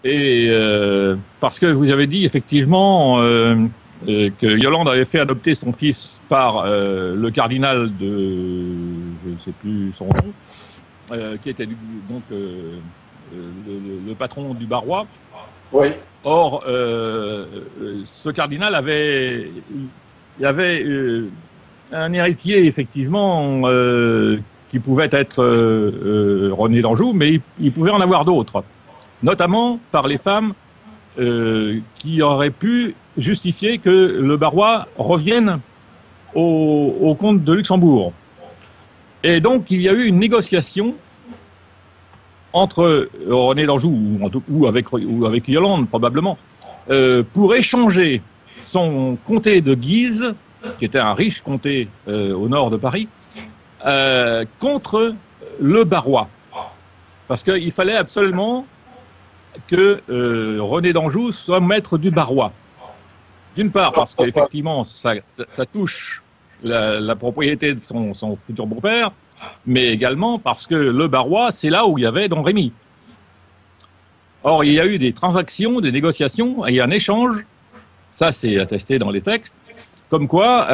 Et parce que vous avez dit effectivement que Yolande avait fait adopter son fils par le cardinal de, je ne sais plus son nom, qui était donc le patron du Barrois. Oui. Or, ce cardinal avait, il y avait un héritier effectivement qui pouvait être René d'Anjou, mais il pouvait en avoir d'autres, notamment par les femmes qui auraient pu justifier que le Barrois revienne au comte de Luxembourg. Et donc, il y a eu une négociation entre René d'Anjou ou avec Yolande, probablement, pour échanger son comté de Guise, qui était un riche comté au nord de Paris, contre le Barrois. Parce qu'il fallait absolument que René d'Anjou soit maître du Barrois. D'une part, parce qu'effectivement, ça touche la propriété de son futur beau-père, mais également parce que le Barrois, c'est là où il y avait Don Rémy. Or, il y a eu des transactions, des négociations, et un échange, ça c'est attesté dans les textes, comme quoi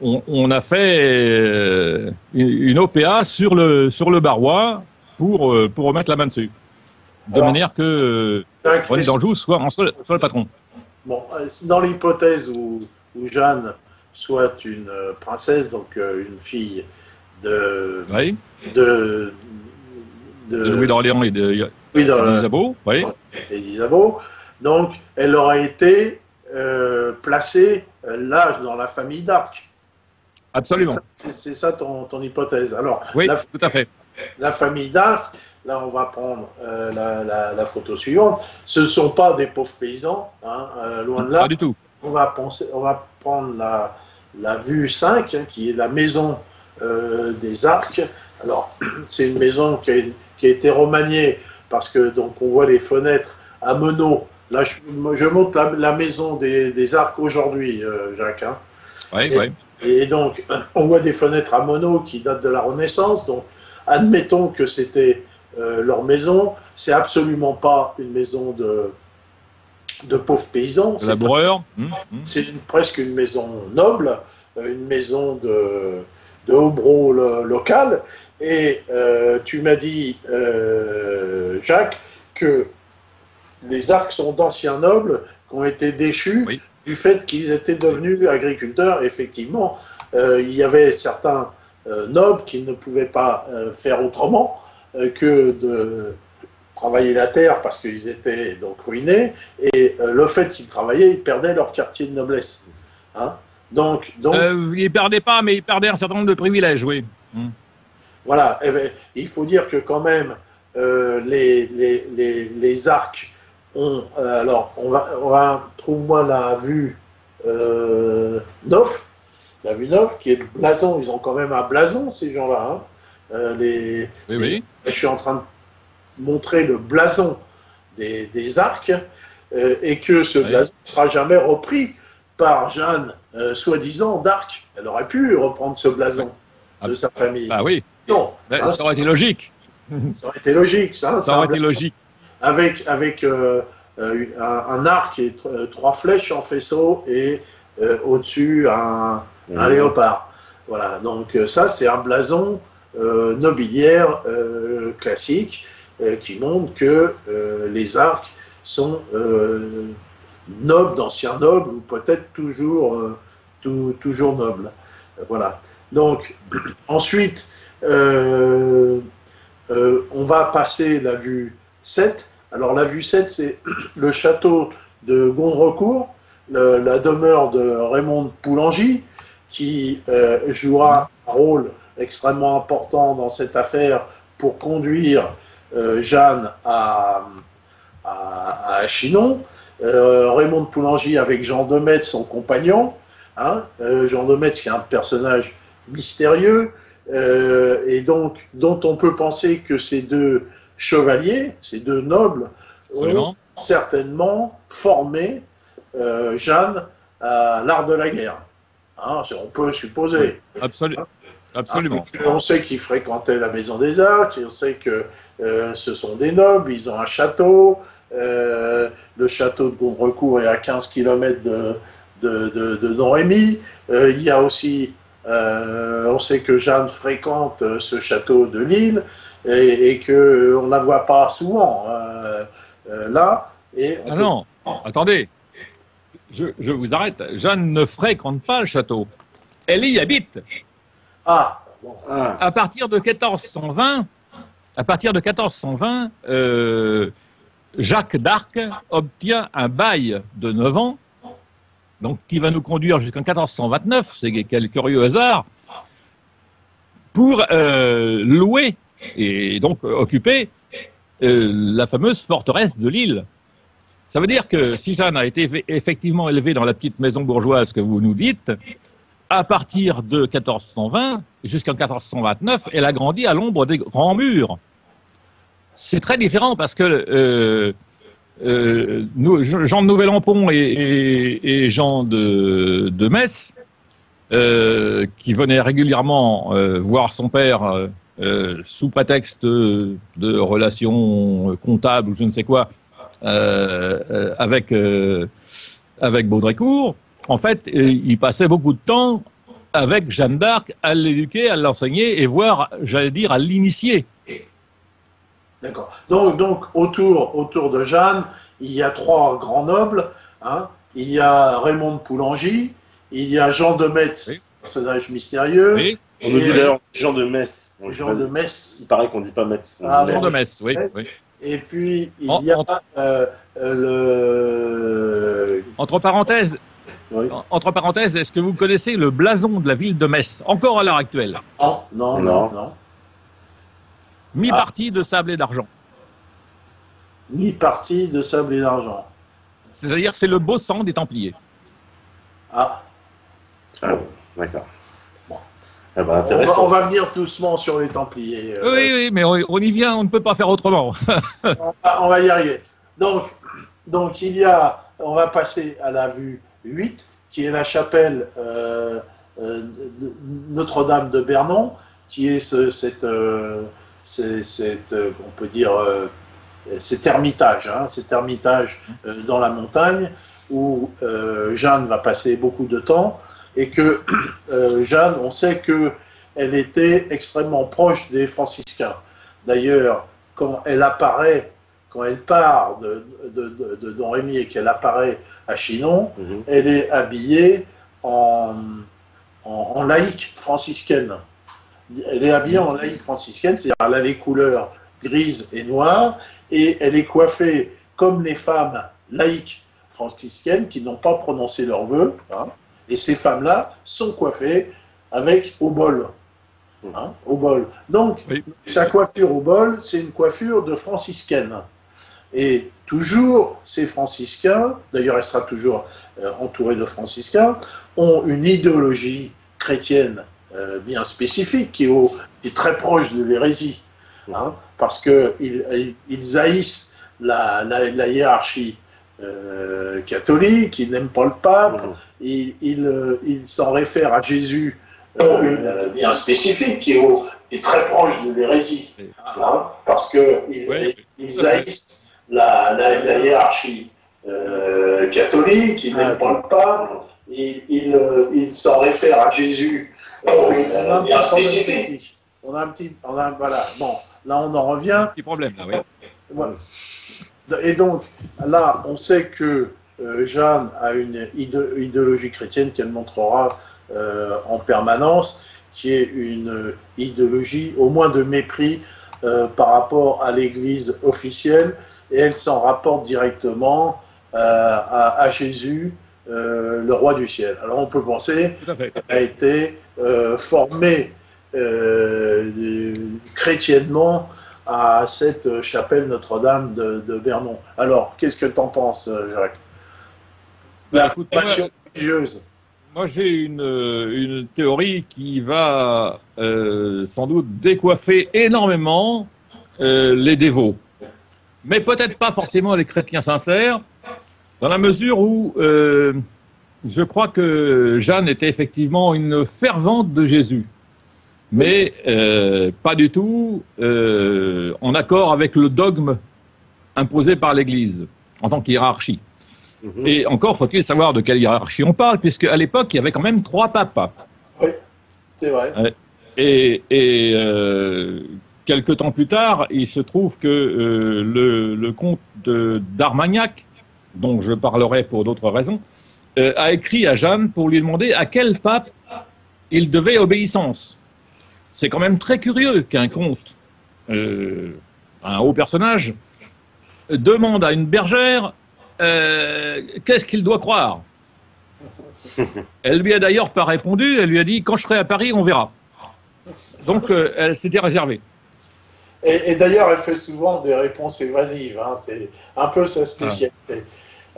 on a fait une OPA sur le Barrois pour remettre la main dessus. De manière que René d'Anjou soit le patron. Bon, dans l'hypothèse où Jeanne soit une princesse, donc une fille de Louis d'Orléans et d'Isabeau, oui. Donc elle aurait été placée là dans la famille d'Arc. Absolument. C'est ça ton hypothèse. Alors, oui, tout à fait. La famille d'Arc, là on va prendre la photo suivante, ce ne sont pas des pauvres paysans, hein, loin de là. Pas du tout. On va prendre la vue 5, hein, qui est la maison des Arcs. Alors, c'est une maison qui a été remaniée parce que donc on voit les fenêtres à meneaux. Là, je montre la maison des Arcs aujourd'hui, Jacques. Hein. Oui, oui. Et donc, on voit des fenêtres à meneaux qui datent de la Renaissance. Donc, admettons que c'était leur maison. C'est absolument pas une maison de pauvres paysans. Laboureurs. C'est presque une maison noble, une maison de hobereau local. Et tu m'as dit, Jacques, que les Arcs sont d'anciens nobles qui ont été déchus du fait qu'ils étaient devenus agriculteurs. Effectivement, il y avait certains nobles qui ne pouvaient pas faire autrement que de travailler la terre parce qu'ils étaient donc ruinés, et le fait qu'ils travaillaient, ils perdaient leur quartier de noblesse. Hein, donc ils ne perdaient pas, mais ils perdaient un certain nombre de privilèges, oui. Voilà, eh bien, il faut dire que quand même, les Arcs ont... alors, on va trouve-moi la vue 9, la vue 9, qui est le blason. Ils ont quand même un blason, ces gens-là. Hein. Oui. Je suis en train de montrer le blason des Arcs, et que ce blason ne sera jamais repris par Jeanne, soi-disant d'Arc. Elle aurait pu reprendre ce blason de sa famille. Ah oui. Non. Hein, ça aurait été logique. Ça aurait été logique, ça. Ça aurait été logique. Avec un arc et 3 flèches en faisceau, et au-dessus un léopard. Voilà, donc ça c'est un blason nobiliaire classique qui montre que les Arcs sont nobles, d'anciens nobles, ou peut-être toujours nobles. Voilà. Donc ensuite, on va passer la vue 7. Alors la vue 7, c'est le château de Gondrecourt, la demeure de Raymond de Poulengy, qui jouera un rôle extrêmement important dans cette affaire pour conduire Jeanne à Chinon. Raymond de Poulengy avec Jean de Metz, son compagnon. Hein, Jean de Metz, qui est un personnage mystérieux, et donc dont on peut penser que ces deux chevaliers, ces deux nobles, ont certainement formé Jeanne à l'art de la guerre. Hein, on peut supposer. Absolument. Absolument. On sait qu'ils fréquentaient la Maison des Arts, on sait que ce sont des nobles, ils ont un château. Le château de Gondrecourt est à 15 km de Domrémy. Il y a aussi, on sait que Jeanne fréquente ce château de Lille et qu'on ne la voit pas souvent là. Ah non, attendez, je vous arrête. Jeanne ne fréquente pas le château. Elle y habite. Ah, bon. À partir de 1420, Jacques d'Arc obtient un bail de 9 ans, donc qui va nous conduire jusqu'en 1429, c'est quel curieux hasard, pour louer et donc occuper la fameuse forteresse de Lille. Ça veut dire que si Jeanne a été effectivement élevée dans la petite maison bourgeoise que vous nous dites, à partir de 1420 jusqu'en 1429, elle a grandi à l'ombre des grands murs. C'est très différent parce que Jean de Nouvel-Ampont et Jean de Metz, qui venait régulièrement voir son père sous prétexte de relations comptables ou je ne sais quoi avec Baudricourt, en fait, il passait beaucoup de temps avec Jeanne d'Arc à l'éduquer, à l'enseigner et voire, j'allais dire, à l'initier. D'accord. Donc autour de Jeanne, il y a 3 grands nobles. Hein. Il y a Raymond de Poulengy, il y a Jean de Metz, oui. Personnage mystérieux. Oui. On nous dit d'ailleurs Jean de Metz. Jean de Metz. Il paraît qu'on ne dit pas Metz. Ah, Jean de Metz, oui. Oui. Et puis il y a le. Entre parenthèses. Oui. Entre parenthèses, est-ce que vous connaissez le blason de la ville de Metz, encore à l'heure actuelle? Non. Mi-partie de sable et d'argent. Mi-partie de sable et d'argent. C'est-à-dire c'est le beau sang des Templiers. Ah d'accord. Bon. Eh ben, on va venir doucement sur les Templiers. Oui, mais on y vient, on ne peut pas faire autrement. on va y arriver. Donc on va passer à la vue 8, qui est la chapelle Notre-Dame de Bernon, qui est on peut dire, cet ermitage dans la montagne où Jeanne va passer beaucoup de temps et que Jeanne, on sait qu'elle était extrêmement proche des franciscains. D'ailleurs, quand elle part de Domrémy et qu'elle apparaît à Chinon, elle est habillée en laïque franciscaine. Elle est habillée en laïque franciscaine, c'est-à-dire elle a les couleurs grises et noires, et elle est coiffée comme les femmes laïques franciscaines qui n'ont pas prononcé leurs vœux, hein, et ces femmes-là sont coiffées avec au bol. Hein, au bol. Donc, oui. Sa coiffure au bol, c'est une coiffure de franciscaine. Et toujours, ces franciscains, d'ailleurs elle sera toujours entourée de franciscains, ont une idéologie chrétienne bien spécifique, qui est très proche de l'hérésie, hein, parce qu'ils haïssent la hiérarchie catholique, ils n'aiment pas le pape, ils s'en réfèrent à Jésus bien spécifique, qui est très proche de l'hérésie, hein, parce qu'ils haïssent la hiérarchie catholique, ils n'aiment pas le pape, ils s'en réfèrent à Jésus bien spécifique. Voilà. Bon, là on en revient. Un petit problème là, oui. Voilà. Et donc là, on sait que Jeanne a une idéologie chrétienne qu'elle montrera en permanence, qui est une idéologie au moins de mépris par rapport à l'Église officielle, et elle s'en rapporte directement à Jésus, le roi du ciel. Alors on peut penser qu'elle a été formée chrétiennement à cette chapelle Notre-Dame de Bernon. Alors, qu'est-ce que tu en penses, Jacques? La formation religieuse. Moi, j'ai une théorie qui va sans doute décoiffer énormément les dévots. Mais peut-être pas forcément les chrétiens sincères, dans la mesure où je crois que Jeanne était effectivement une fervente de Jésus. mais pas du tout en accord avec le dogme imposé par l'Église en tant qu'hiérarchie. Et encore faut-il savoir de quelle hiérarchie on parle, puisque à l'époque, il y avait quand même 3 papes. Oui, c'est vrai. Et quelque temps plus tard, il se trouve que le comte d'Armagnac, dont je parlerai pour d'autres raisons, a écrit à Jeanne pour lui demander à quel pape il devait obéissance. C'est quand même très curieux qu'un comte, un haut personnage, demande à une bergère qu'est-ce qu'il doit croire. Elle lui a d'ailleurs pas répondu, elle lui a dit « quand je serai à Paris, on verra ». Donc elle s'était réservée. Et d'ailleurs, elle fait souvent des réponses évasives, hein. C'est un peu sa spécialité.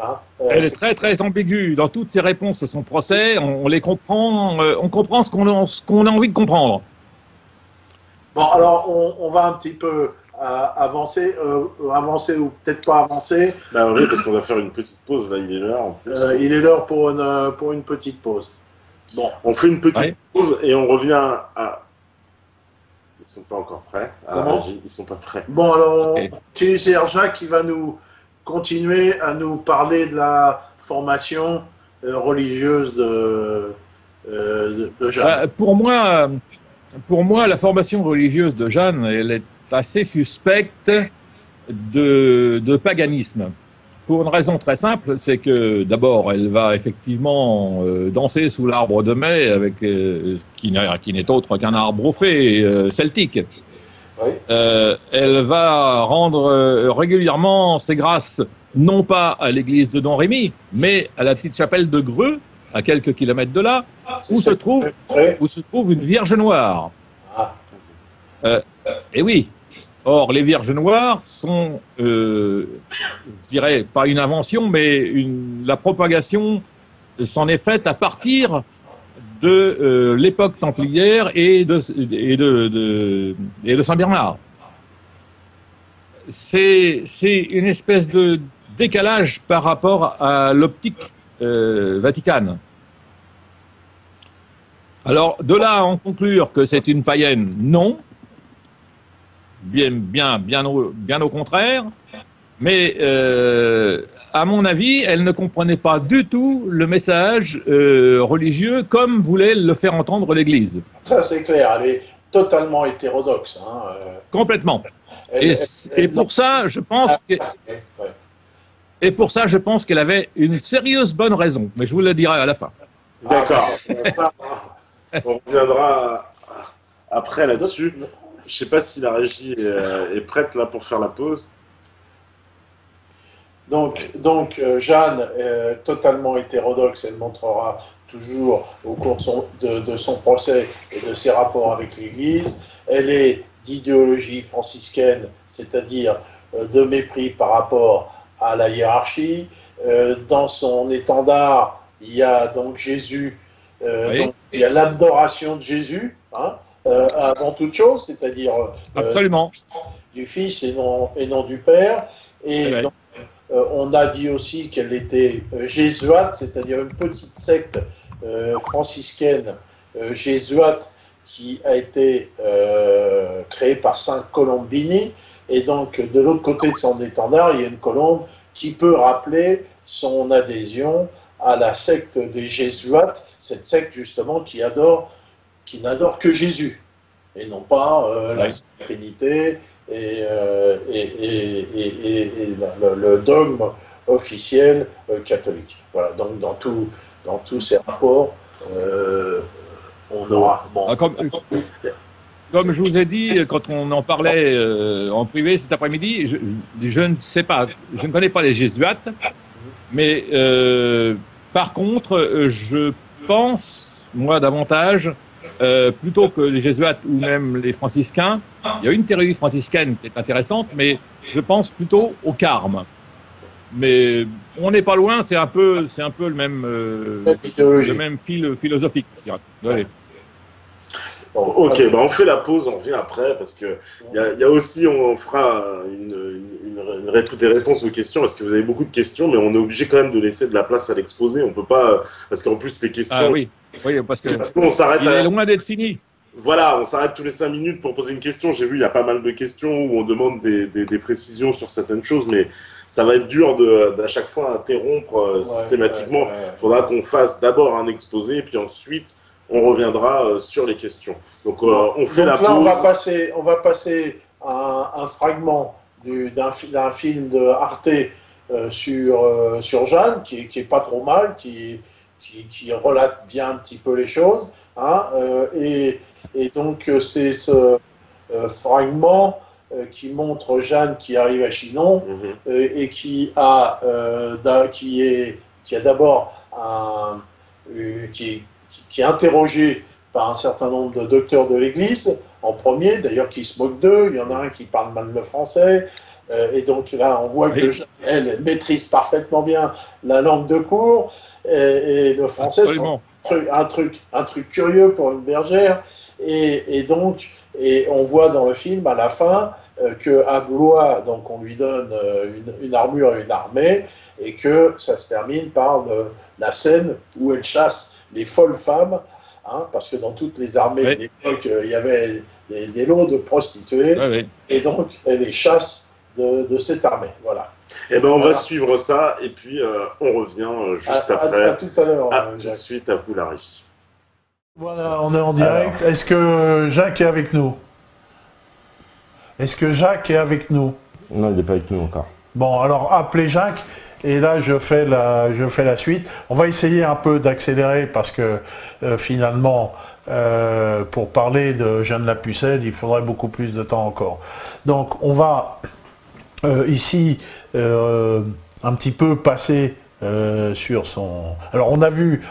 Hein. Elle est très très ambiguë dans toutes ses réponses à son procès, on les comprend, on comprend ce qu'on a envie de comprendre. Bon, alors on va un petit peu avancer ou peut-être pas avancer. Bah oui, parce qu'on va faire une petite pause, là, il est l'heure en plus. Il est l'heure pour une petite pause. Bon. On fait une petite pause et on revient à... Ils sont pas encore prêts. Ils sont pas prêts. Bon, alors, c'est Jacques qui va nous continuer à nous parler de la formation religieuse de Jeanne. Pour moi, la formation religieuse de Jeanne, elle est assez suspecte de paganisme. Pour une raison très simple, c'est que d'abord, elle va effectivement danser sous l'arbre de mai, avec qui n'est autre qu'un arbre au fait celtique. Oui. Elle va rendre régulièrement ses grâces, non pas à l'église de Don Rémy, mais à la petite chapelle de Greux, à quelques kilomètres de là, où se trouve une Vierge Noire. Ah. Et oui. Or, les Vierges Noires sont, je dirais, pas une invention, mais la propagation s'en est faite à partir de l'époque templière et de Saint-Bernard. C'est une espèce de décalage par rapport à l'optique vaticane. Alors, de là à en conclure que c'est une païenne, non. Bien au contraire, mais à mon avis, elle ne comprenait pas du tout le message religieux comme voulait le faire entendre l'Église. Ça, c'est clair, elle est totalement hétérodoxe. Hein. Complètement. Et pour ça, je pense qu'elle avait une sérieuse bonne raison, mais je vous le dirai à la fin. D'accord. On reviendra après là-dessus. Je sais pas si la régie est prête là pour faire la pause. Donc Jeanne, totalement hétérodoxe, elle montrera toujours au cours de son procès et de ses rapports avec l'Église. Elle est d'idéologie franciscaine, c'est-à-dire de mépris par rapport à la hiérarchie. Dans son étendard, il y a donc Jésus, donc, il y a l'adoration de Jésus, hein, avant toute chose, c'est-à-dire absolument du Fils et non du Père. Et donc, on a dit aussi qu'elle était jésuite, c'est-à-dire une petite secte franciscaine jésuite qui a été créée par Saint Colombini. Et donc, de l'autre côté de son étendard, il y a une colombe qui peut rappeler son adhésion à la secte des jésuites, cette secte justement qui n'adore que Jésus, et non pas la Trinité et le dogme officiel catholique. Voilà, donc dans tous ces rapports, on aura... Bon. Comme je vous ai dit, quand on en parlait en privé cet après-midi, je ne sais pas, je ne connais pas les jésuites, mais par contre, je pense, moi, davantage, plutôt que les jésuites ou même les franciscains, il y a une théorie franciscaine qui est intéressante, mais je pense plutôt au carme. Mais on n'est pas loin, c'est un peu le même fil philosophique, je dirais. Ouais. Bon, ok, bah on fait la pause, on revient après, parce que il y a aussi, on fera des réponses aux questions, parce que vous avez beaucoup de questions, mais on est obligé quand même de laisser de la place à l'exposé. On peut pas, parce qu'en plus les questions. Ah oui, parce que on s'arrête. Il est loin d'être fini. Voilà, on s'arrête tous les 5 minutes pour poser une question. J'ai vu, il y a pas mal de questions où on demande des précisions sur certaines choses, mais ça va être dur d'à chaque fois interrompre systématiquement. Il faudra qu'on fasse d'abord un exposé, puis ensuite on reviendra sur les questions. Donc on fait la pause. On va passer un fragment d'un film de Arte sur Jeanne, qui est pas trop mal, qui relate bien un petit peu les choses. Hein, et donc c'est ce fragment qui montre Jeanne qui arrive à Chinon et qui a d'abord qui est interrogé par un certain nombre de docteurs de l'Église, en premier, d'ailleurs qui se moquent d'eux. Il y en a un qui parle mal le français, et donc là on voit que elle maîtrise parfaitement bien la langue de cour, et le français c'est un truc curieux pour une bergère, et donc on voit dans le film à la fin qu'à Blois, donc on lui donne une armure et une armée, et que ça se termine par la scène où elle chasse les folles femmes, hein, parce que dans toutes les armées de l'époque, il y avait des lots de prostituées, et donc elle les chasse de cette armée. Voilà. Eh ben, on va suivre ça, et puis on revient juste après. À tout à l'heure. Tout de suite, à vous la régie. Voilà, on est en direct. Alors. Est-ce que Jacques est avec nous? Est-ce que Jacques est avec nous? Non, il n'est pas avec nous encore. Bon, alors appelez Jacques, et là je fais la suite. On va essayer un peu d'accélérer, parce que finalement, pour parler de Jeanne la Pucelle, il faudrait beaucoup plus de temps encore. Donc on va ici un petit peu passer sur son... Alors on a vu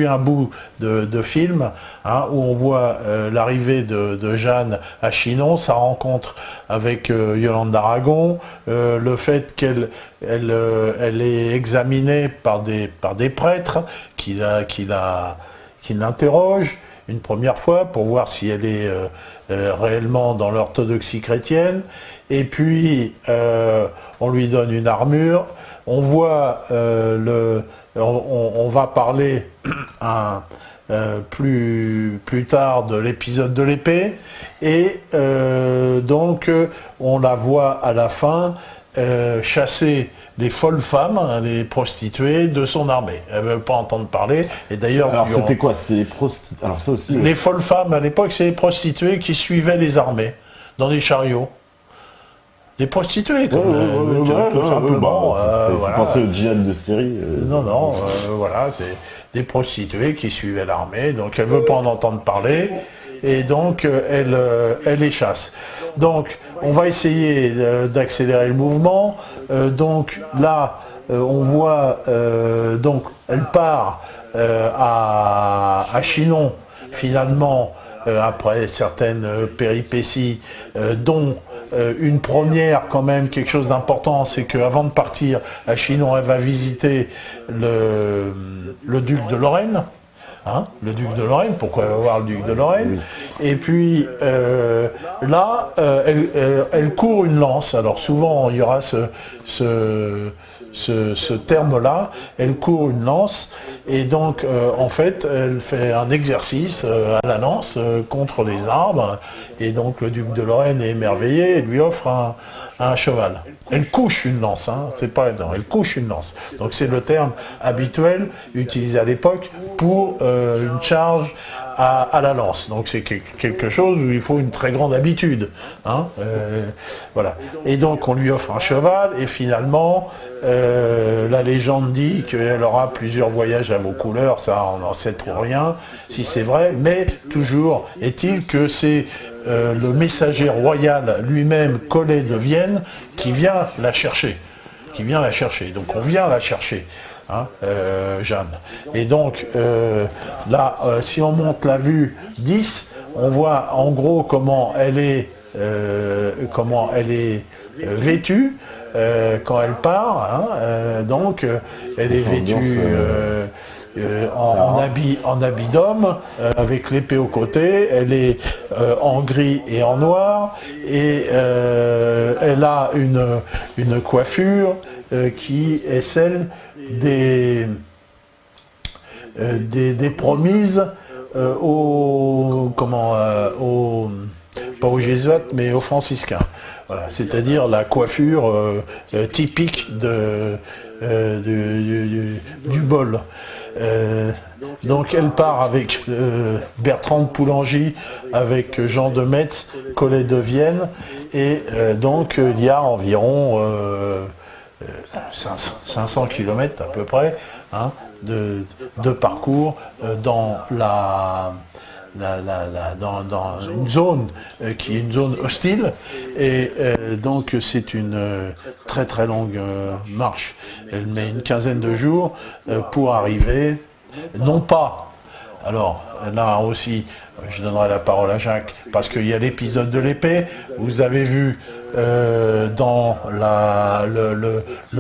un bout de film, hein, où on voit l'arrivée de Jeanne à Chinon, sa rencontre avec Yolande d'Aragon, le fait qu'elle est examinée par des prêtres qui l'interrogent une première fois pour voir si elle est réellement dans l'orthodoxie chrétienne, et puis on lui donne une armure. On voit on va parler plus tard de l'épisode de l'épée, et donc on la voit à la fin chasser les folles femmes, hein, les prostituées de son armée. Elle ne veut pas entendre parler. Et d'ailleurs, alors c'était quoi? C'était les prostituées. Alors ça aussi. Les folles femmes à l'époque, c'est les prostituées qui suivaient les armées dans des chariots. Des prostituées, comme tout simplement. Voilà. Vous pensez au djihad de Syrie Non, voilà, c'est des prostituées qui suivaient l'armée, donc elle ne veut pas en entendre parler, et donc elle les chasse. Donc on va essayer d'accélérer le mouvement. Donc là, on voit, donc elle part à Chinon, finalement, après certaines péripéties, dont une première quand même, quelque chose d'important, c'est qu'avant de partir à Chinon, elle va visiter le duc de Lorraine. Hein, le duc de Lorraine, pourquoi elle va voir le duc de Lorraine? Et puis là, elle court une lance. Alors souvent, il y aura ce terme-là, elle court une lance, et donc en fait elle fait un exercice à la lance contre les arbres, et donc le duc de Lorraine est émerveillé et lui offre un cheval. Elle couche une lance, hein, c'est pas non, elle couche une lance. Donc c'est le terme habituel utilisé à l'époque pour une charge à la lance. Donc c'est quelque chose où il faut une très grande habitude. Hein, voilà. Et donc on lui offre un cheval, et finalement la légende dit qu'elle aura plusieurs voyages à vos couleurs. Ça, on n'en sait trop rien si c'est vrai, mais toujours est-il que c'est le messager royal lui-même, Collet de Vienne, qui vient la chercher. Donc on vient la chercher. Hein, Jeanne. Et donc là, si on monte la vue 10, on voit en gros comment elle est vêtue quand elle part. Hein, donc elle est vêtue en habit d'homme, avec l'épée au côté. Elle est en gris et en noir, et elle a une coiffure qui est celle des promises pas aux jésuites, mais aux franciscains. Voilà, c'est-à-dire la coiffure typique du bol. Donc elle part avec Bertrand de Poulengy, avec Jean de Metz, Collet de Vienne, et donc il y a environ 500 km à peu près hein, de parcours dans dans une zone qui est une zone hostile, et donc c'est une très très longue marche. Elle met une quinzaine de jours pour arriver, non pas, alors là aussi je donnerai la parole à Jacques, parce qu'il y a l'épisode de l'épée, vous avez vu dans la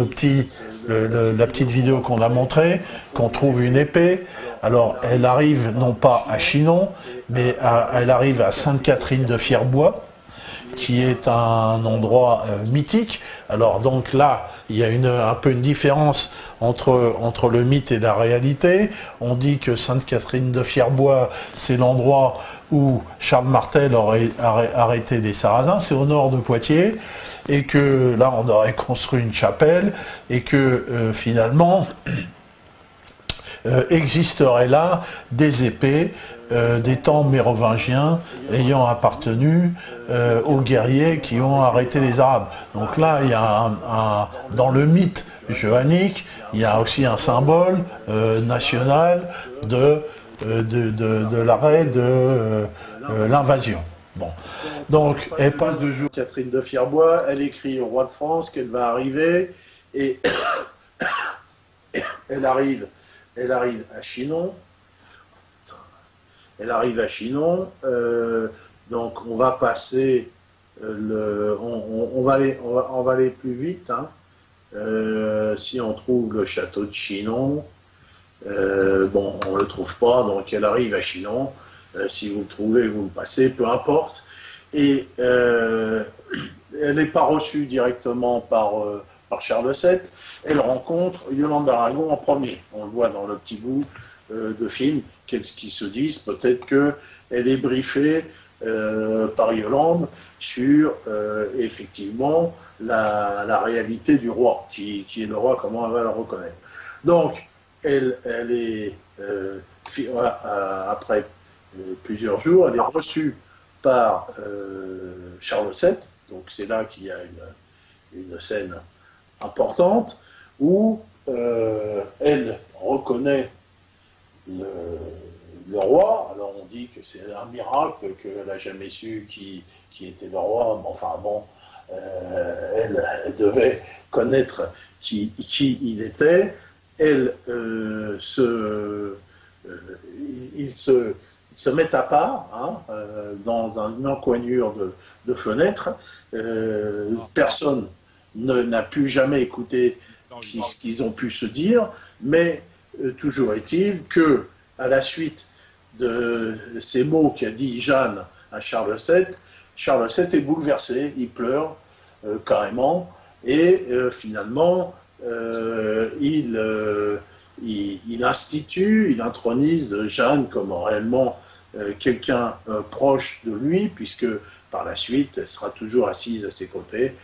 petite vidéo qu'on a montrée, qu'on trouve une épée. Alors, elle arrive non pas à Chinon, mais elle arrive à Sainte-Catherine de Fierbois, qui est un endroit mythique. Alors, donc là, il y a un peu une différence entre le mythe et la réalité. On dit que Sainte-Catherine de Fierbois, c'est l'endroit où Charles Martel aurait arrêté les Sarrasins, c'est au nord de Poitiers, et que là, on aurait construit une chapelle, et que finalement... existeraient là des épées des temps mérovingiens ayant appartenu aux guerriers qui ont arrêté les Arabes. Donc là, il y a dans le mythe johannique, il y a aussi un symbole national de l'arrêt de l'invasion. Bon. Donc, elle passe de jour. Catherine de Fierbois, elle écrit au roi de France qu'elle va arriver, et elle arrive à Chinon. Elle arrive à Chinon. Donc on va passer on va aller plus vite. Hein. Si on trouve le château de Chinon, bon, on le trouve pas. Donc elle arrive à Chinon. Si vous le trouvez, vous le passez, peu importe. Et elle n'est pas reçue directement par Charles VII, elle rencontre Yolande d'Aragon en premier. On le voit dans le petit bout de film, qu'est-ce qu'ils se disent, peut-être qu'elle est briefée par Yolande sur effectivement la réalité du roi, qui est le roi, comment elle va le reconnaître. Donc, elle est, après plusieurs jours, elle est reçue par Charles VII, donc c'est là qu'il y a une scène importante, où elle reconnaît le roi. Alors on dit que c'est un miracle, qu'elle n'a jamais su qui était le roi, mais enfin bon, elle devait connaître qui il était. Elle ils se mettent à part, hein, dans une encoignure de fenêtre. Personne n'a pu jamais écouter ce qu'ils ont pu se dire, mais toujours est-il que, à la suite de ces mots qu'a dit Jeanne à Charles VII, Charles VII est bouleversé, il pleure carrément, et finalement il intronise Jeanne comme réellement quelqu'un proche de lui, puisque par la suite elle sera toujours assise à ses côtés.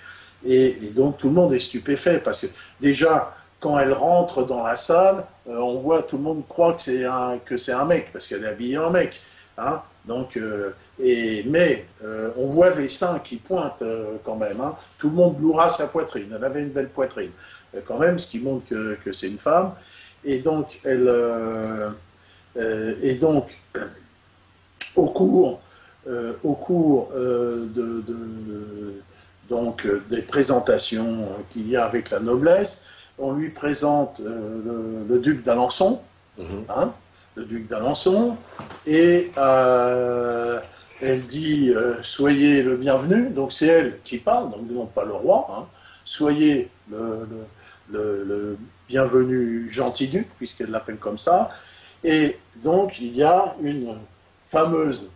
Et donc tout le monde est stupéfait, parce que déjà, quand elle rentre dans la salle, on voit, tout le monde croit que c'est un mec, parce qu'elle est habillée en mec. Hein. Donc, mais on voit les seins qui pointent quand même. Hein. Tout le monde louera sa poitrine. Elle avait une belle poitrine, quand même, ce qui montre que c'est une femme. Et donc, au cours donc des présentations qu'il y a avec la noblesse, on lui présente le duc d'Alençon, hein, le duc d'Alençon, et elle dit soyez le bienvenu. Donc c'est elle qui parle, donc non pas le roi, hein, soyez le bienvenu gentil duc, puisqu'elle l'appelle comme ça. Et donc il y a une fameuse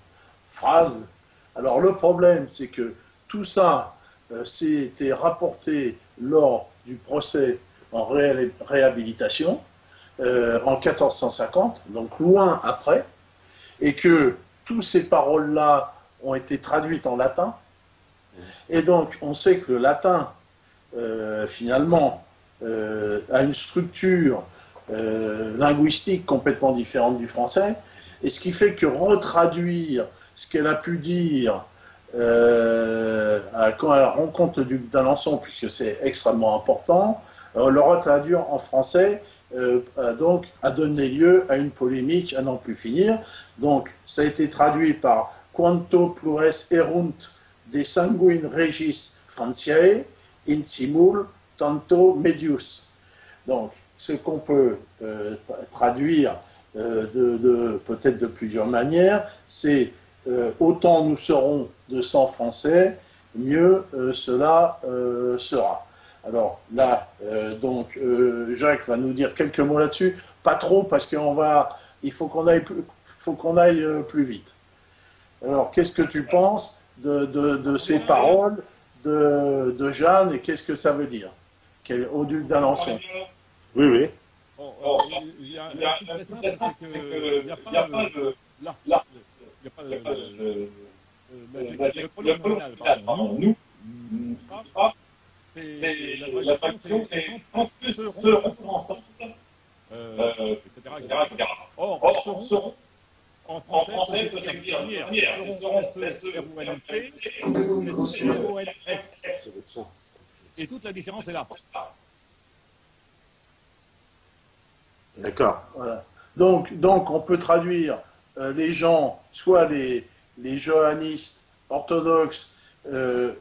phrase. Alors le problème, c'est que tout ça c'était rapporté lors du procès en réhabilitation en 1450, donc loin après, et que toutes ces paroles-là ont été traduites en latin. Et donc, on sait que le latin, finalement, a une structure linguistique complètement différente du français, et ce qui fait que retraduire ce qu'elle a pu dire quand elle rencontre le duc d'Alençon, puisque c'est extrêmement important, le retraduire en français donc a donné lieu à une polémique à n'en plus finir. Donc ça a été traduit par Quanto plures erunt de sanguine regis Franciae in simul tanto medius. Donc ce qu'on peut traduire peut-être de plusieurs manières, c'est autant nous serons de sang français, mieux cela sera. Alors là, donc Jacques va nous dire quelques mots là-dessus, pas trop parce il faut qu'on aille plus vite. Alors qu'est-ce que tu penses de ces paroles de Jeanne et qu'est-ce que ça veut dire au duc d'Alençon? Oui, oui. Il y a un truc très simple, c'est qu'il n'y a pas le pronom nominal, pardon. Nous, c'est la traduction, c'est quand nous serons ensemble, etc. Or, seront, en français, peut s'écrire seront, S-E-R-O-N-T, S-E-R-O-N-S. Et toute la différence est là. D'accord. Voilà. Donc, on peut traduire les gens, soit les johannistes orthodoxes,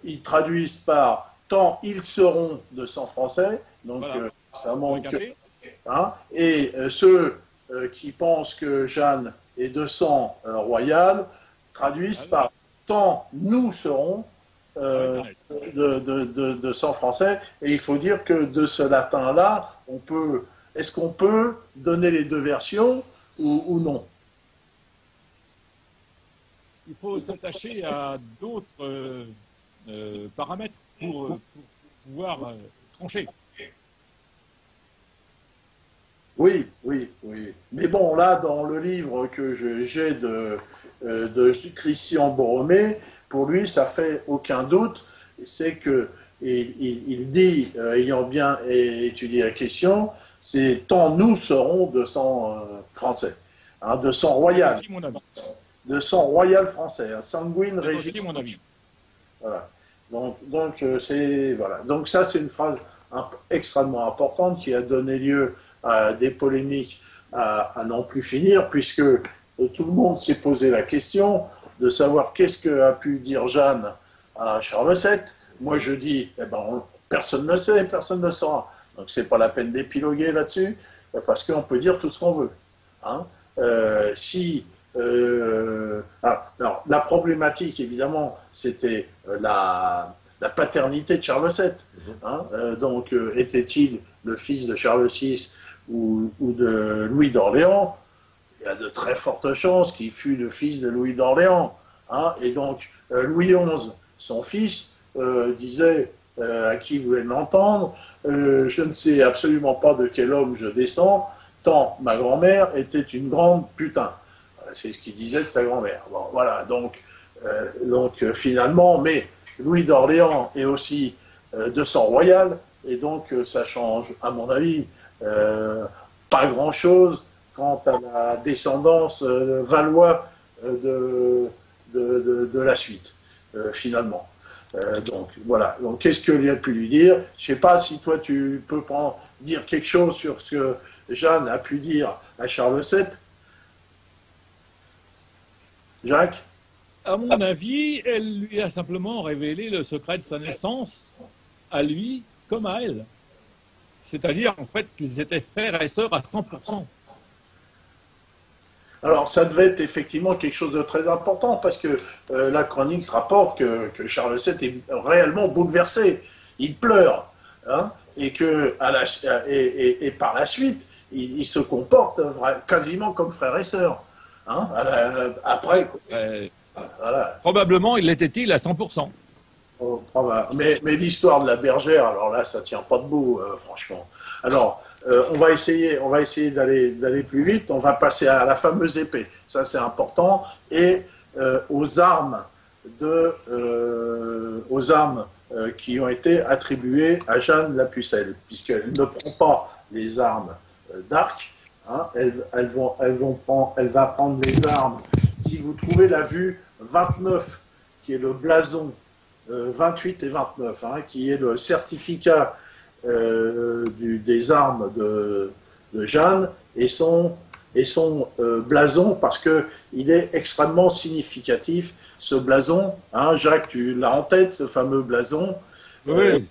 ils traduisent par tant ils seront de sang français, donc voilà. Ça manque. Hein, et ceux qui pensent que Jeanne est de sang royal traduisent par tant nous serons de sang français. Et il faut dire que de ce latin-là, est-ce qu'on peut donner les deux versions ou non? Il faut s'attacher à d'autres paramètres pour pouvoir trancher. Oui. Mais bon, là, dans le livre que j'ai de Christian Borromée, pour lui, ça fait aucun doute. C'est que il dit, ayant bien étudié la question, c'est tant nous serons de sang français, hein, de sang royal, de sang royal français, hein, sanguine régis. Mon avis. Voilà. Donc c'est voilà. Donc ça c'est une phrase extrêmement importante qui a donné lieu à des polémiques à n'en plus finir, puisque tout le monde s'est posé la question de savoir qu'est-ce qu'a pu dire Jeanne à Charles VII. Moi je dis, personne ne sait, personne ne saura. Donc c'est pas la peine d'épiloguer là-dessus, parce qu'on peut dire tout ce qu'on veut. Hein. Alors, la problématique, évidemment, c'était la paternité de Charles VII. Hein. Donc, était-il le fils de Charles VI ou de Louis d'Orléans? Il y a de très fortes chances qu'il fût le fils de Louis d'Orléans. Hein. Et donc, Louis XI, son fils, disait à qui voulait l'entendre, je ne sais absolument pas de quel homme je descends, tant ma grand-mère était une grande putain. C'est ce qu'il disait de sa grand-mère. Bon, voilà, donc finalement, mais Louis d'Orléans est aussi de sang royal, et donc ça change, à mon avis, pas grand-chose quant à la descendance valois de la suite, finalement. Donc voilà. Donc qu'est-ce qu'il a pu lui dire? Je ne sais pas si toi tu peux dire quelque chose sur ce que Jeanne a pu dire à Charles VII. Jacques? À mon avis, elle lui a simplement révélé le secret de sa naissance à lui comme à elle. C'est-à-dire, en fait, qu'ils étaient frères et sœurs à 100%. Alors, ça devait être effectivement quelque chose de très important, parce que la chronique rapporte que Charles VII est réellement bouleversé. Il pleure. Hein, et par la suite, il se comporte quasiment comme frère et sœur. Hein, après, voilà. Probablement, il l'était-il à 100%. Mais l'histoire de la bergère, alors là, ça tient pas debout, franchement. Alors, on va essayer d'aller plus vite. On va passer à la fameuse épée. Ça, c'est important. Et aux armes qui ont été attribuées à Jeanne la Pucelle, puisqu'elle ne prend pas les armes d'arc. Hein, elle va prendre les armes. Si vous trouvez la vue 29, qui est le blason 28 et 29, hein, qui est le certificat des armes de Jeanne et son blason, parce qu'il est extrêmement significatif, ce blason. Hein, Jacques, tu l'as en tête, ce fameux blason. Oui,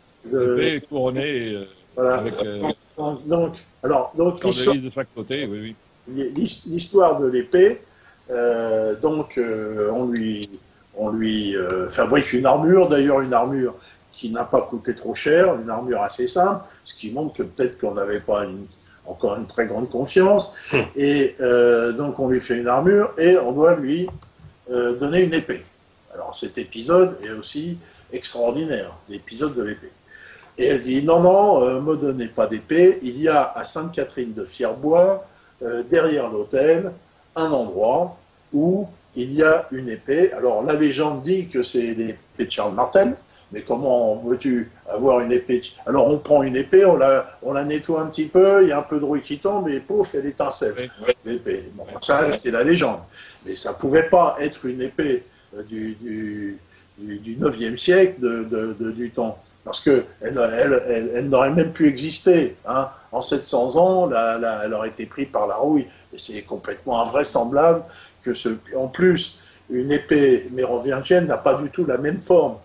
couronné voilà. avec donc l'histoire de chaque côté, oui, oui. L'histoire de l'épée, on lui fabrique une armure, d'ailleurs une armure qui n'a pas coûté trop cher, une armure assez simple, ce qui montre que peut-être qu'on n'avait pas encore une très grande confiance. Et donc on lui fait une armure et on doit lui donner une épée. Alors cet épisode est aussi extraordinaire, l'épisode de l'épée. Et elle dit non, me donnez pas d'épée, il y a à Sainte-Catherine de Fierbois, derrière l'hôtel, un endroit où il y a une épée. Alors la légende dit que c'est l'épée de Charles Martel, mais comment veux-tu avoir une épée? Alors on prend une épée, on la nettoie un petit peu, il y a un peu de rouille qui tombe et pouf, elle étincelle. Oui. L'épée. Bon, ça c'est la légende. Mais ça pouvait pas être une épée du 9e siècle du temps. Parce qu'elle n'aurait même pu exister. Hein. En 700 ans, elle aurait été prise par la rouille. Et c'est complètement invraisemblable en plus, une épée mérovingienne n'a pas du tout la même forme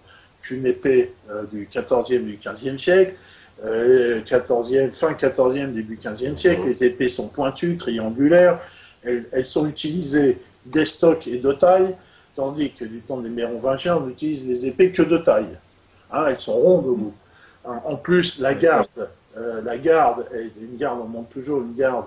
qu'une épée du 14e, du 15e siècle. Fin 14e, début 15e siècle, les épées sont pointues, triangulaires. Elles sont utilisées d'estoc et de taille, tandis que du temps des mérovingiens, on utilise les épées que de taille. Hein, elles sont rondes au bout. Hein, en plus, la garde est une garde, on monte toujours une garde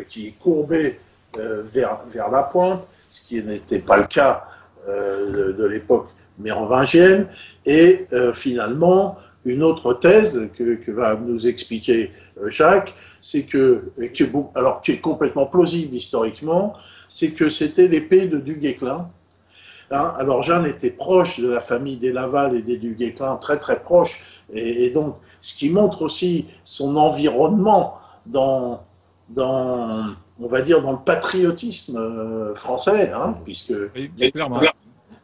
qui est courbée vers la pointe, ce qui n'était pas le cas de l'époque mérovingienne. Et finalement, une autre thèse que va nous expliquer Jacques, c'est qui est complètement plausible historiquement, c'est que c'était l'épée de Du Guesclin. Hein, alors Jeanne était proche de la famille des Laval et des Du Guesclin, très très proche, et donc ce qui montre aussi son environnement dans on va dire dans le patriotisme français, hein, puisque clairement.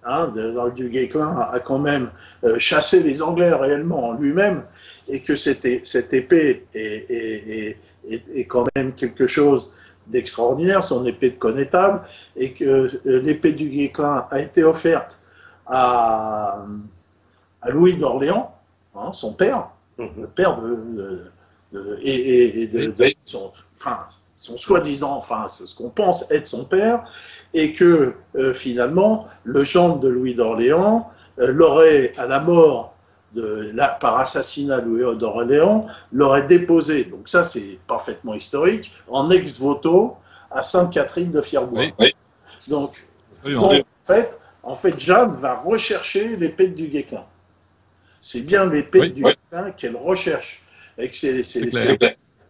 Hein, Du Guesclin a quand même chassé les Anglais réellement en lui-même, et que cette épée est quand même quelque chose d'extraordinaire, son épée de connétable, et que l'épée du Guesclin a été offerte à Louis d'Orléans, hein, son père, le père son soi-disant, enfin, c'est ce qu'on pense être son père, et que finalement, le gendre de Louis d'Orléans l'aurait, à la mort par assassinat de Louis d'Orléans, l'aurait déposé, donc ça c'est parfaitement historique, en ex-voto à Sainte-Catherine de Fierbois. Oui. Donc en fait, Jeanne va rechercher l'épée de Du Guesclin. C'est bien l'épée de Du Guesclin qu'elle recherche. Et que c'est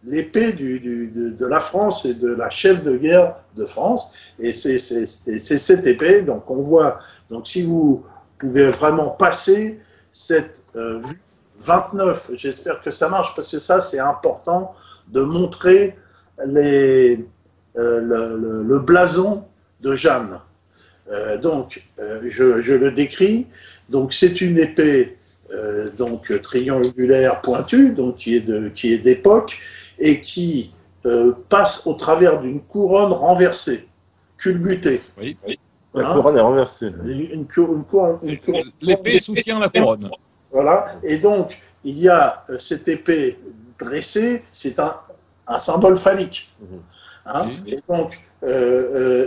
l'épée de la France et de la chef de guerre de France. Et c'est cette épée, donc on voit, donc si vous pouvez vraiment passer cette vue 29, j'espère que ça marche, parce que ça c'est important de montrer le blason de Jeanne. Donc je le décris, donc c'est une épée donc triangulaire pointue, donc qui est d'époque, et qui passe au travers d'une couronne renversée, culbutée. Oui. La couronne est renversée. L'épée soutient la couronne. Voilà, et donc il y a cette épée dressée, c'est un symbole phallique. Hein, et donc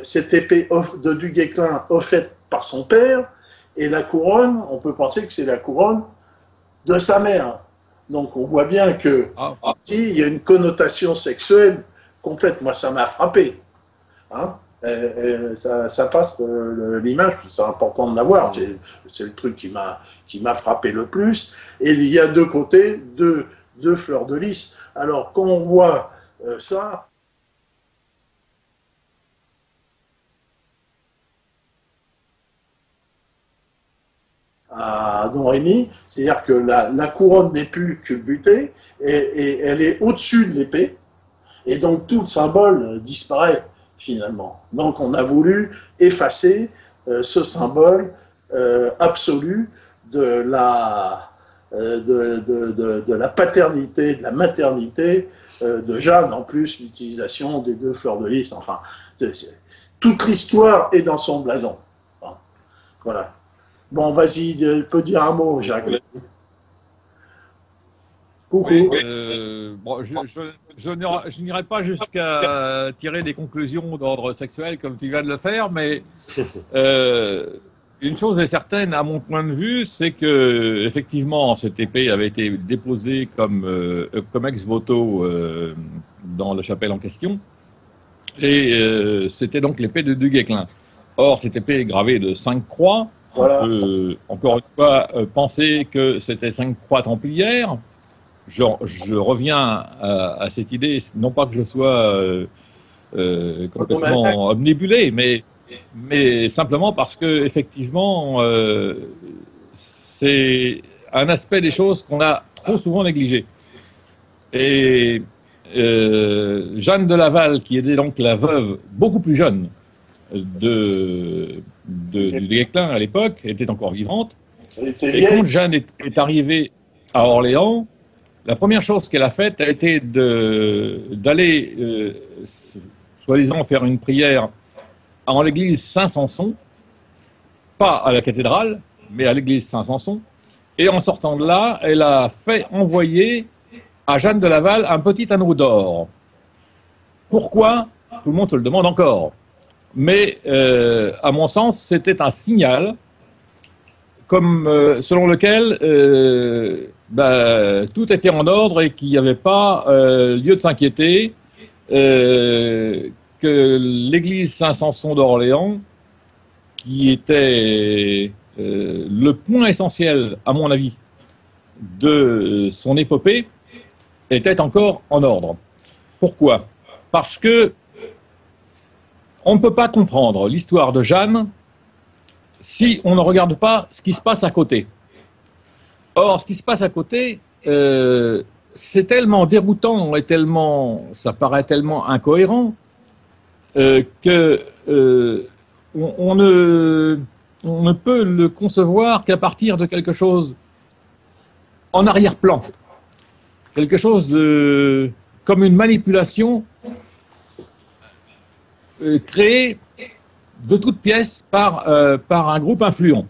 cette épée de Du Guesclin offerte par son père, et la couronne, on peut penser que c'est la couronne de sa mère. Donc on voit bien que ici, il y a une connotation sexuelle complète. Moi, ça m'a frappé. Hein, ça passe l'image, c'est important de l'avoir. C'est le truc qui m'a frappé le plus. Et il y a deux côtés, deux fleurs de lys. Alors quand on voit ça. À Don Rémy, c'est-à-dire que la couronne n'est plus culbutée et elle est au-dessus de l'épée, et donc tout le symbole disparaît finalement. Donc on a voulu effacer ce symbole absolu de la paternité, de la maternité de Jeanne, en plus l'utilisation des 2 fleurs de lys, enfin, toute l'histoire est dans son blason. Voilà. Bon, vas-y, tu peux dire un mot, Jacques. Coucou. Oui, bon, je n'irai pas jusqu'à tirer des conclusions d'ordre sexuel comme tu viens de le faire, mais une chose est certaine, à mon point de vue, c'est que effectivement cette épée avait été déposée comme ex voto dans la chapelle en question, et c'était donc l'épée de Du Guesclin. Or, cette épée est gravée de 5 croix. Voilà. Encore une fois, penser que c'était 5 croix templières. Je reviens à cette idée, non pas que je sois complètement omnibulé, mais simplement parce que effectivement, c'est un aspect des choses qu'on a trop souvent négligé. Et Jeanne de Laval, qui était donc la veuve beaucoup plus jeune du Guesclin à l'époque, était encore vivante. Et quand Jeanne est arrivée à Orléans, la première chose qu'elle a faite a été d'aller, soi-disant, faire une prière en l'église Saint-Samson, pas à la cathédrale, mais à l'église Saint-Samson. Et en sortant de là, elle a fait envoyer à Jeanne de Laval un petit anneau d'or. Pourquoi? Tout le monde se le demande encore. Mais, à mon sens, c'était un signal selon lequel tout était en ordre et qu'il n'y avait pas lieu de s'inquiéter, que l'église Saint-Samson d'Orléans, qui était le point essentiel, à mon avis, de son épopée, était encore en ordre. Pourquoi? Parce que on ne peut pas comprendre l'histoire de Jeanne si on ne regarde pas ce qui se passe à côté. Or, ce qui se passe à côté, c'est tellement déroutant et ça paraît tellement incohérent que on ne peut le concevoir qu'à partir de quelque chose en arrière-plan, quelque chose comme une manipulation créée de toutes pièces par un groupe influent.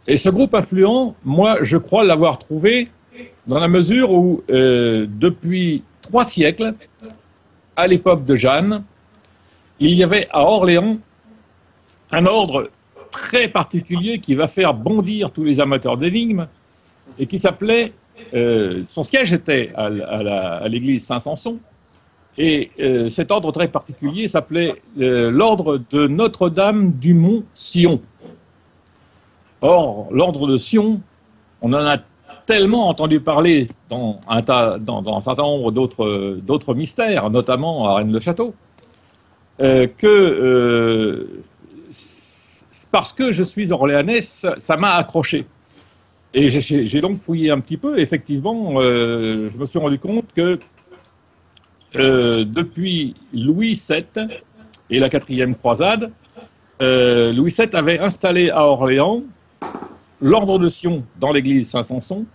Et ce groupe influent, moi, je crois l'avoir trouvé dans la mesure où, depuis 3 siècles, à l'époque de Jeanne, il y avait à Orléans un ordre très particulier qui va faire bondir tous les amateurs d'énigmes et qui s'appelait, son siège était à l'église Saint-Samson, et cet ordre très particulier s'appelait l'ordre de Notre-Dame du Mont Sion. Or, l'ordre de Sion, on en a tellement entendu parler dans un certain nombre d'autres mystères, notamment à Rennes-le-Château, que parce que je suis orléanais, ça m'a accroché. Et j'ai donc fouillé un petit peu. Effectivement, je me suis rendu compte que depuis Louis VII et la 4e croisade, Louis VII avait installé à Orléans l'ordre de Sion dans l'église Saint-Samson,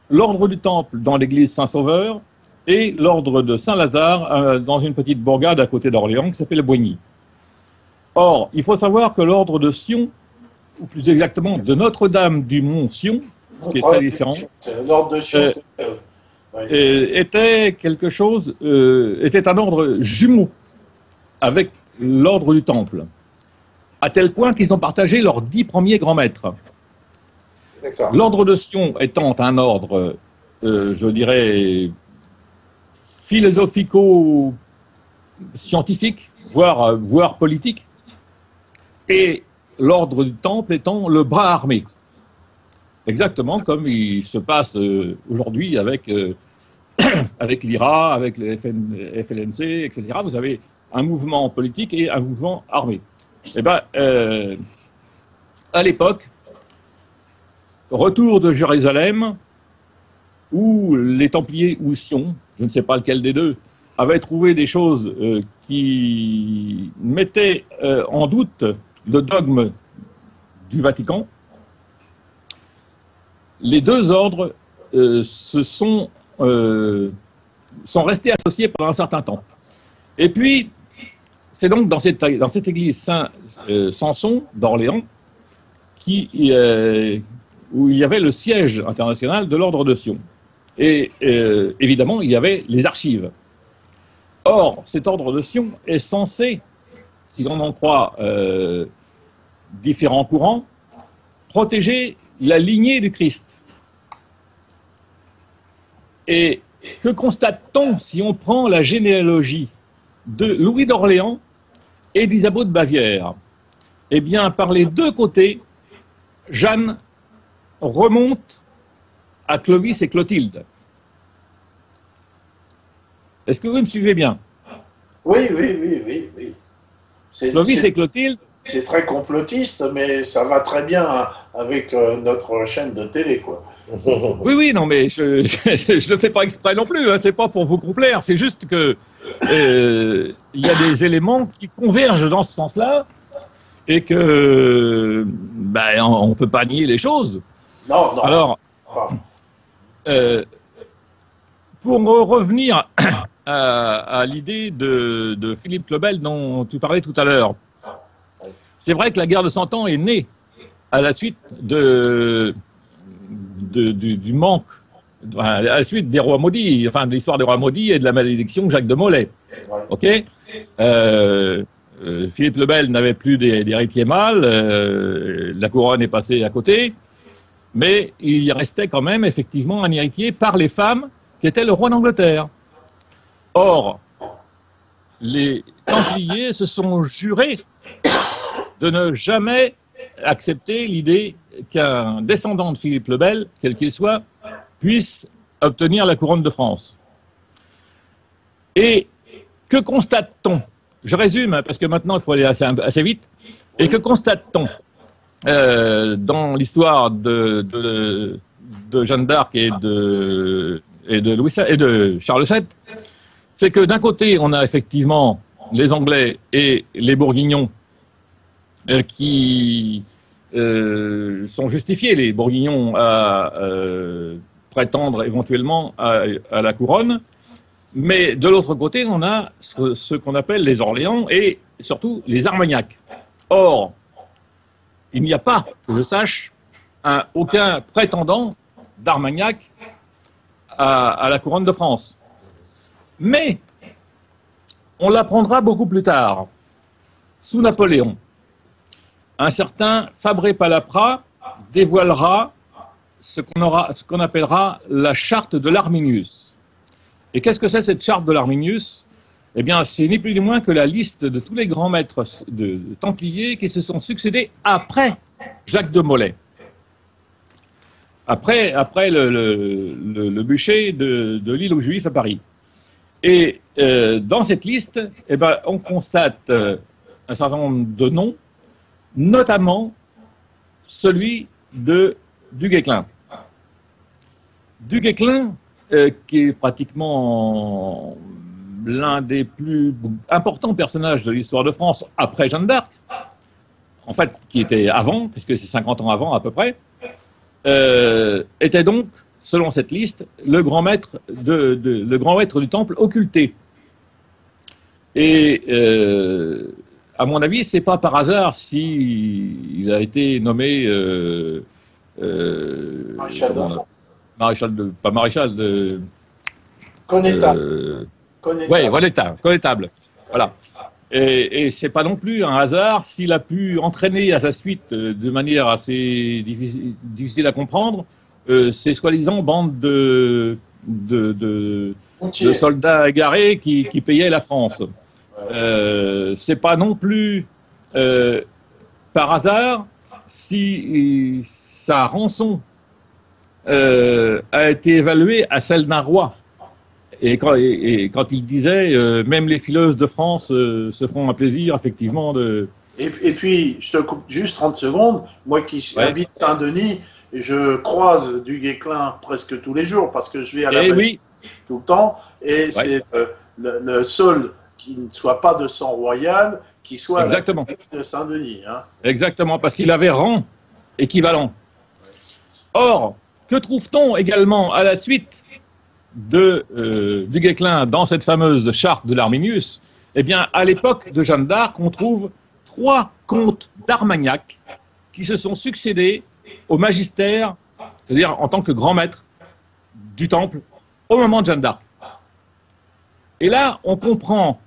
l'ordre du Temple dans l'église Saint-Sauveur et l'ordre de Saint-Lazare dans une petite bourgade à côté d'Orléans qui s'appelle Boigny. Or, il faut savoir que l'ordre de Sion, ou plus exactement de Notre-Dame du Mont Sion, ce qui est très différent, l'ordre de Sion, était quelque chose, était un ordre jumeau avec l'ordre du Temple, à tel point qu'ils ont partagé leurs 10 premiers grands maîtres. L'ordre de Sion étant un ordre, je dirais, philosophico-scientifique, voire politique, et l'ordre du Temple étant le bras armé. Exactement comme il se passe aujourd'hui avec avec l'IRA, avec le FLNC, etc. Vous avez un mouvement politique et un mouvement armé. Eh bien, à l'époque, retour de Jérusalem, où les Templiers ou Sion, je ne sais pas lequel des deux, avaient trouvé des choses qui mettaient en doute le dogme du Vatican, les deux ordres sont restés associés pendant un certain temps. Et puis, c'est donc dans cette église Saint-Samson d'Orléans où il y avait le siège international de l'ordre de Sion. Et évidemment, il y avait les archives. Or, cet ordre de Sion est censé, si l'on en croit différents courants, protéger la lignée du Christ. Et que constate-t-on si on prend la généalogie de Louis d'Orléans et d'Isabeau de Bavière? Eh bien, par les deux côtés, Jeanne remonte à Clovis et Clotilde. Est-ce que vous me suivez bien? Oui. Clovis et Clotilde. C'est très complotiste, mais ça va très bien avec notre chaîne de télé, quoi. Oui, non, mais je ne le fais pas exprès non plus, hein, c'est pas pour vous complaire, c'est juste que il y a des éléments qui convergent dans ce sens-là et que on ne peut pas nier les choses. Non. Alors, pour revenir à l'idée de Philippe le Bel dont tu parlais tout à l'heure, c'est vrai que la guerre de 100 ans est née à la suite du manque, à la suite des rois maudits, enfin de l'histoire des rois maudits et de la malédiction de Jacques de Molay. Ok. Philippe le Bel n'avait plus d'héritier mâle, la couronne est passée à côté, mais il y restait quand même effectivement un héritier par les femmes qui était le roi d'Angleterre. Or, les Templiers se sont jurés de ne jamais accepter l'idée qu'un descendant de Philippe le Bel, quel qu'il soit, puisse obtenir la couronne de France. Et que constate-t-on? Je résume, parce que maintenant il faut aller assez vite. Et que constate-t-on dans l'histoire de Jeanne d'Arc et de Charles VII? C'est que d'un côté, on a effectivement les Anglais et les Bourguignons qui sont justifiés, les Bourguignons, à prétendre éventuellement à la couronne. Mais de l'autre côté, on a ce qu'on appelle les Orléans et surtout les Armagnacs. Or, il n'y a pas, que je sache, aucun prétendant d'Armagnac à la couronne de France. Mais on l'apprendra beaucoup plus tard, sous Napoléon. Un certain Fabré Palaprat dévoilera ce qu'on appellera la charte de l'Arminius. Et qu'est-ce que c'est cette charte de l'Arminius? Eh bien, c'est ni plus ni moins que la liste de tous les grands maîtres de Templiers qui se sont succédés après Jacques de Molay. Après le bûcher de l'île aux Juifs à Paris. Et dans cette liste, eh ben, on constate un certain nombre de noms, notamment celui de Duguesclin. Duguesclin, qui est pratiquement l'un des plus importants personnages de l'histoire de France après Jeanne d'Arc, en fait, qui était avant, puisque c'est 50 ans avant à peu près, était donc, selon cette liste, le grand maître du temple occulté. Et à mon avis, c'est pas par hasard si il a été nommé Maréchal de France. Pas maréchal de Connétable. Oui, connétable. Voilà. Et c'est pas non plus un hasard s'il a pu entraîner à sa suite de manière assez difficile à comprendre ces soi-disant bandes de soldats égarés qui payaient la France. C'est pas non plus par hasard si sa rançon a été évaluée à celle d'un roi. Et quand il disait, même les fileuses de France se feront un plaisir, effectivement, de... Et puis, je te coupe juste 30 secondes. Moi qui Ouais. habite Saint-Denis, je croise du Guesclin presque tous les jours parce que je vais à la Eh bataille oui, tout le temps. Et c'est le seul qui ne soit pas de sang royal, qui soit à la exactement. bataille de Saint-Denis. Hein. Exactement, parce qu'il avait rang équivalent. Or, que trouve-t-on également à la suite du Guesclin dans cette fameuse charte de l'Arminius? Eh bien, à l'époque de Jeanne d'Arc, on trouve 3 comtes d'Armagnac qui se sont succédés au magistère, c'est-à-dire en tant que grand maître du temple, au moment de Jeanne d'Arc. Et là, on comprend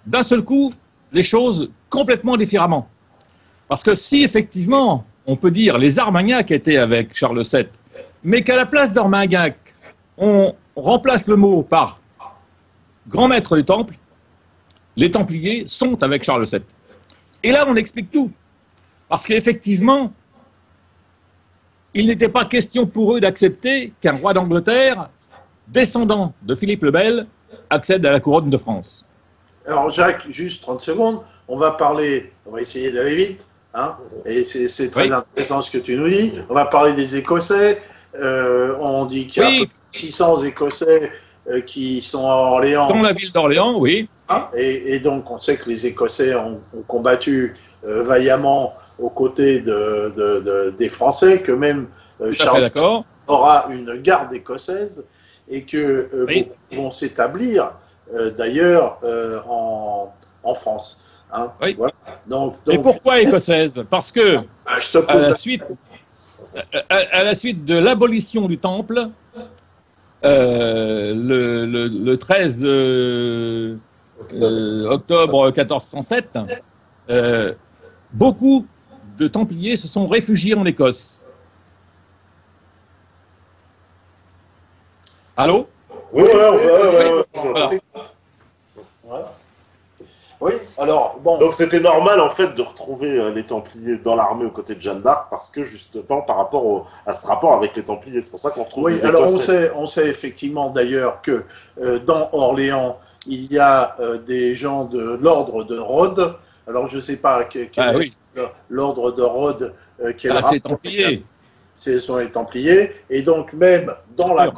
d'un seul coup les choses complètement différemment. Parce que si effectivement, on peut dire les Armagnac étaient avec Charles VII, mais qu'à la place d'Armagnac, on remplace le mot par grand maître du temple, les Templiers sont avec Charles VII. Et là, on explique tout. Parce qu'effectivement, il n'était pas question pour eux d'accepter qu'un roi d'Angleterre, descendant de Philippe le Bel, accède à la couronne de France. Alors, Jacques, juste 30 secondes. On va essayer d'aller vite. Hein, et c'est très intéressant ce que tu nous dis. On va parler des Écossais. On dit qu'il y a à peu près 600 Écossais qui sont à Orléans. Dans la ville d'Orléans, oui. Et donc, on sait que les Écossais ont combattu vaillamment aux côtés des Français, que même Charles aura une garde écossaise et que vont s'établir d'ailleurs en France. Hein, oui. Voilà. Donc, et pourquoi écossaise? Parce que à la suite de l'abolition du temple, le 13 octobre 1407, beaucoup de Templiers se sont réfugiés en Écosse. Allô? Oui, oui, alors, bon. Donc c'était normal en fait de retrouver les Templiers dans l'armée aux côtés de Jeanne d'Arc parce que justement par rapport à ce rapport avec les Templiers, c'est pour ça qu'on retrouve les alors Écossais. on sait effectivement d'ailleurs que dans Orléans, il y a des gens de l'ordre de Rhodes. Alors je ne sais pas quel est l'ordre de Rhodes. C'est Templiers. Ce sont les Templiers. Et donc même dans la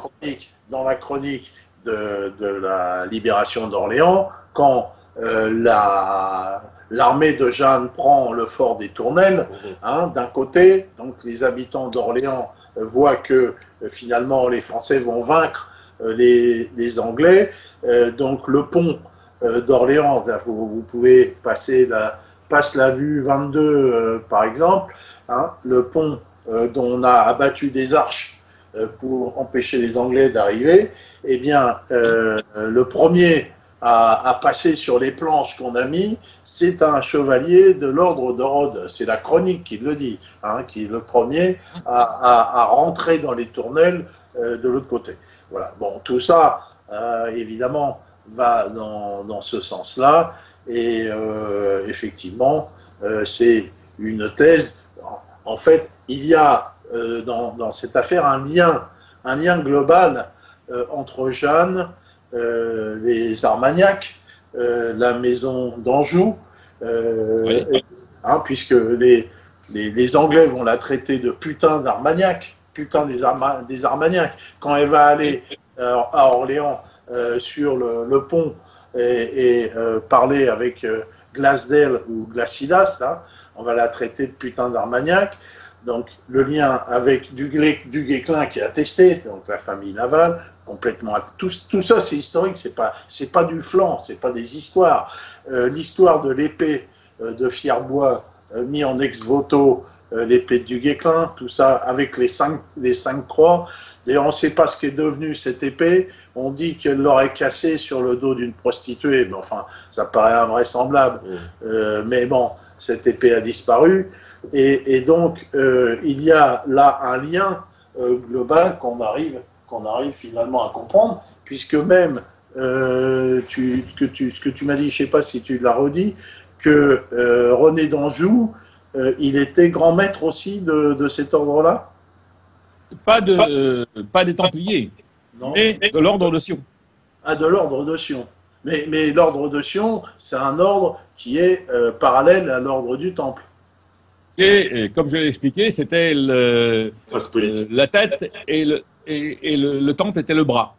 chronique de la libération d'Orléans, quand l'armée de Jeanne prend le fort des Tournelles, hein, d'un côté, donc les habitants d'Orléans voient que finalement les Français vont vaincre les Anglais, donc le pont d'Orléans, vous pouvez passe la vue 22 par exemple, hein, le pont dont on a abattu des arches pour empêcher les Anglais d'arriver, eh bien le premier à passer sur les planches qu'on a mis, c'est un chevalier de l'ordre de Rhodes. C'est la chronique qui le dit, hein, qui est le premier à rentrer dans les tournelles de l'autre côté. Voilà. Bon, tout ça, évidemment, va dans ce sens-là. Et effectivement, c'est une thèse. En fait, il y a dans cette affaire un lien global entre Jeanne, les Armagnac, la maison d'Anjou, puisque les Anglais vont la traiter de putain d'Armagnac, putain des Armagnac. Quand elle va aller à Orléans sur le pont et parler avec Glasdale ou Glacidas, là, on va la traiter de putain d'Armagnac. Donc le lien avec du Guesclin qui est attesté, donc la famille Laval, complètement. Tout ça, c'est historique, c'est pas du flan, c'est pas des histoires. L'histoire de l'épée de Fierbois mis en ex-voto, l'épée du Guesclin, tout ça avec les cinq croix. D'ailleurs, on ne sait pas ce qu'est devenu cette épée. On dit qu'elle l'aurait cassée sur le dos d'une prostituée, mais enfin, ça paraît invraisemblable. Mais bon, cette épée a disparu. Et donc, il y a là un lien global qu'on arrive finalement à comprendre, puisque même, ce que tu m'as dit, je ne sais pas si tu l'as redit, que René d'Anjou, il était grand maître aussi de cet ordre-là? Pas des Templiers, non, mais de l'ordre de Sion. Ah, de l'ordre de Sion. Mais l'ordre de Sion, c'est un ordre qui est parallèle à l'ordre du Temple. Et comme je l'ai expliqué, c'était Face politique. la tête et le temple était le bras.